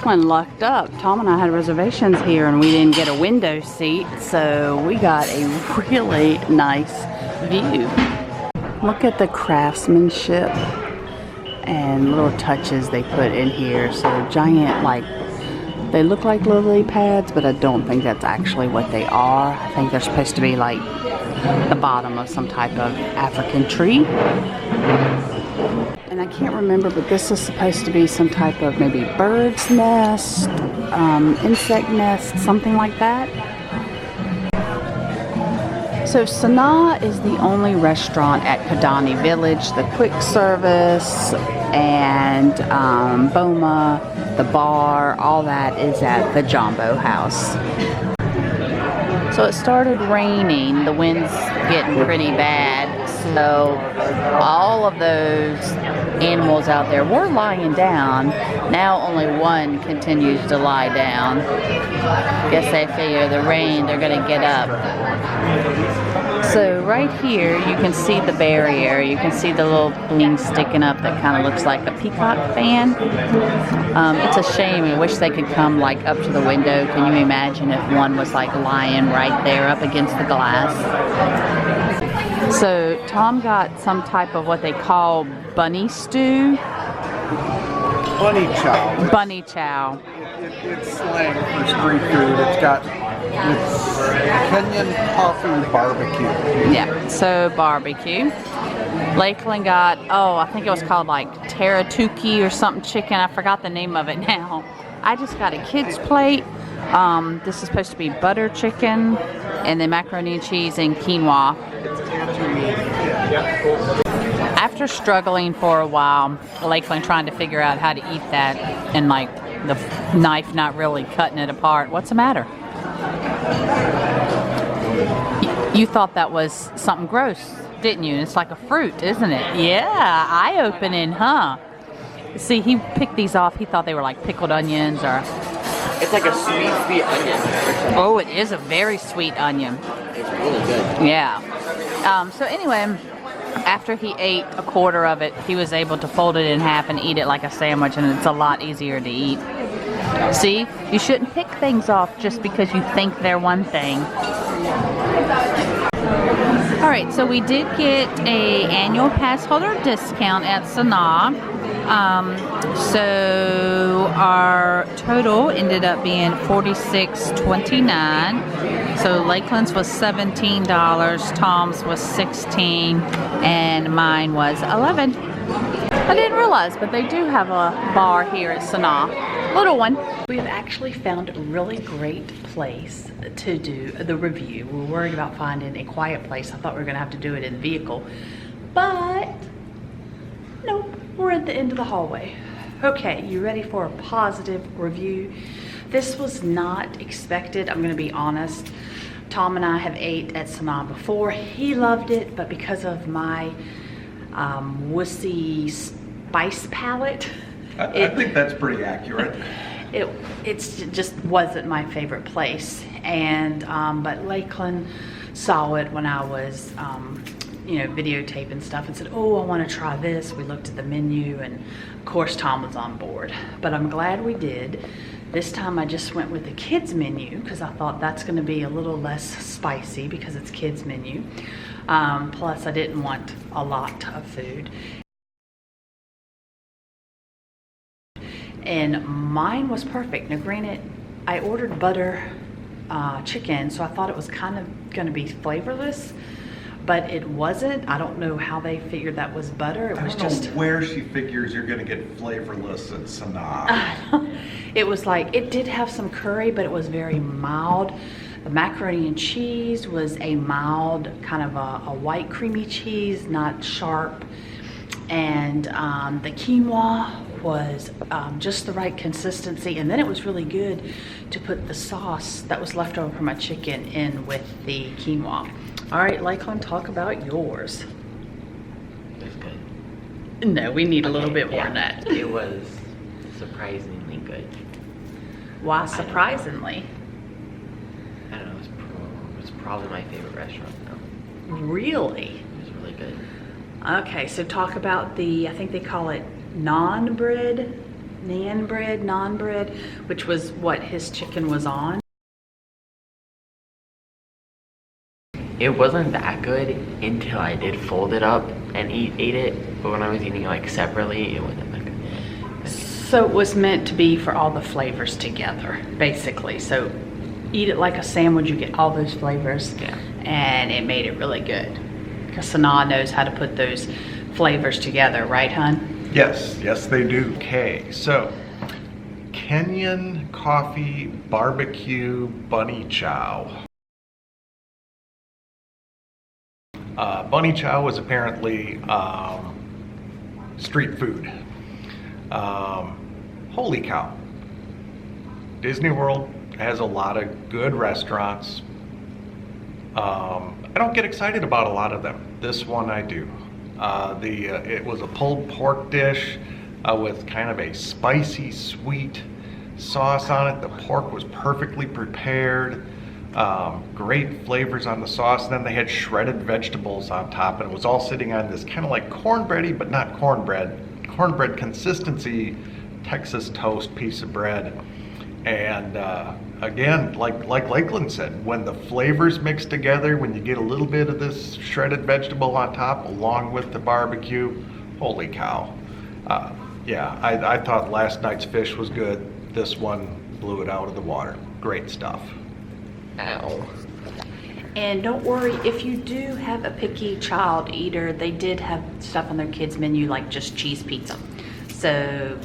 Lakeland lucked up. Tom and I had reservations here and we didn't get a window seat, so we got a really nice view. Look at the craftsmanship and little touches they put in here. So giant, like, they look like lily pads, but I don't think that's actually what they are. I think they're supposed to be like the bottom of some type of African tree. And I can't remember, but this is supposed to be some type of maybe bird's nest, insect nest, something like that. So Sanaa is the only restaurant at Kidani Village. The quick service and Boma, the bar, all that is at the Jumbo House. So it started raining, the wind's getting pretty bad, so all of those animals out there were lying down. Now only one continues to lie down. Guess they figure the rain, they're gonna get up. So right here you can see the barrier, you can see the little thing sticking up that kind of looks like a peacock fan. It's a shame. I wish they could come like up to the window. Can you imagine if one was like lying right there up against the glass? So Tom got some type of what they call bunny stew. Bunny chow. Bunny chow. It's slang for street food. It's Kenyan coffee barbecue. Yeah, so barbecue. Lakeland got, oh, I think it was called like teratuki or something chicken. I forgot the name of it now. I just got a kid's plate. This is supposed to be butter chicken and then macaroni and cheese and quinoa. After struggling for a while, Lakeland trying to figure out how to eat that and like the knife not really cutting it apart. What's the matter? You thought that was something gross, didn't you? It's like a fruit, isn't it? Yeah, eye-opening, huh? See, he picked these off. He thought they were like pickled onions or... It's like a sweet, sweet onion. Oh, it is a very sweet onion. It's really good. Yeah. So anyway, after he ate a quarter of it, he was able to fold it in half and eat it like a sandwich, and it's a lot easier to eat. See, you shouldn't pick things off just because you think they're one thing. Alright, so we did get a annual pass holder discount at Sanaa. So our total ended up being $46.29. So Lakeland's was $17, Tom's was $16, and mine was $11. I didn't realize, but they do have a bar here at Sanaa. Little one. We have actually found a really great place to do the review. We were worried about finding a quiet place. I thought we were gonna have to do it in the vehicle, but nope, we're at the end of the hallway. Okay, you ready for a positive review? This was not expected, I'm gonna be honest. Tom and I have ate at Sanaa before. He loved it, but because of my wussy spice palette, I think that's pretty accurate. It just wasn't my favorite place. And but Lakeland saw it when I was you know, videotaping stuff and said, oh, I want to try this. We looked at the menu, and of course Tom was on board, but I'm glad we did. This time I just went with the kids menu because I thought that's going to be a little less spicy because it's kids menu. Plus I didn't want a lot of food. And mine was perfect. Now granted, I ordered butter chicken, so I thought it was kind of going to be flavorless, but it wasn't. I don't know how they figured that was butter. It was just... I don't know where she figures you're going to get flavorless at Sanaa. It was like, it did have some curry, but it was very mild. The macaroni and cheese was a mild, kind of a white creamy cheese, not sharp. And the quinoa was just the right consistency. And then it was really good to put the sauce that was left over from my chicken in with the quinoa. All right, Lakeland, talk about yours. It was good. No, we need a little bit more than that. It was surprisingly good. Why surprisingly? I don't know, it was probably my favorite restaurant though. Really? It was really good. Okay, so talk about the, I think they call it naan bread. naan bread, which was what his chicken was on. It wasn't that good until I did fold it up and ate it. But when I was eating it like separately, it wasn't that good. So it was meant to be for all the flavors together, basically. So eat it like a sandwich, you get all those flavors. Yeah. And it made it really good. Because Sanaa knows how to put those flavors together, right, hun? Yes, yes they do. Okay, so Kenyan coffee barbecue bunny chow. Bunny chow was apparently street food. Holy cow. Disney World has a lot of good restaurants. I don't get excited about a lot of them. This one I do. It was a pulled pork dish with kind of a spicy, sweet sauce on it. The pork was perfectly prepared. Great flavors on the sauce. And then they had shredded vegetables on top, and it was all sitting on this kind of like cornbready, but not cornbread consistency Texas toast piece of bread. And again, like Lakeland said, when the flavors mix together, when you get a little bit of this shredded vegetable on top along with the barbecue, holy cow. Yeah, I thought last night's fish was good. This one blew it out of the water. Great stuff. Ow. And don't worry, if you do have a picky child eater, they did have stuff on their kids' menu like just cheese pizza. So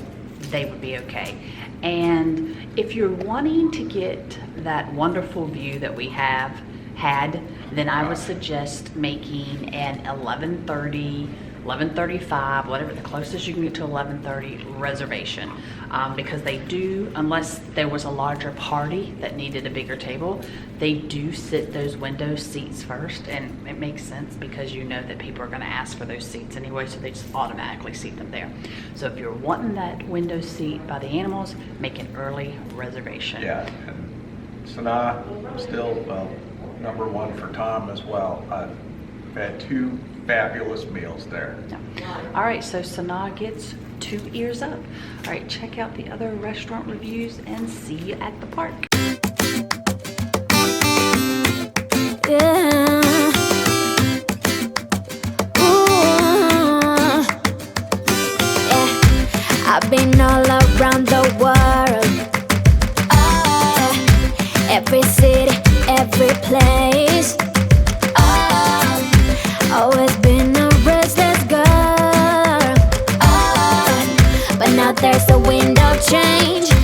they would be okay. And if you're wanting to get that wonderful view that we had, then I would suggest making an 11:30, 11:35, whatever, the closest you can get to 11:30 reservation. Because they do, unless there was a larger party that needed a bigger table, they do sit those window seats first, and it makes sense because you know that people are gonna ask for those seats anyway, so they just automatically seat them there. So if you're wanting that window seat by the animals, make an early reservation. Yeah, and Sanaa still number one for Tom as well. I've had 2 fabulous meals there. Yeah. All right, so Sanaa gets 2 ears up. All right, check out the other restaurant reviews and see you at the park. Yeah. Ooh. Yeah. I've been all around the world. Every city, every place.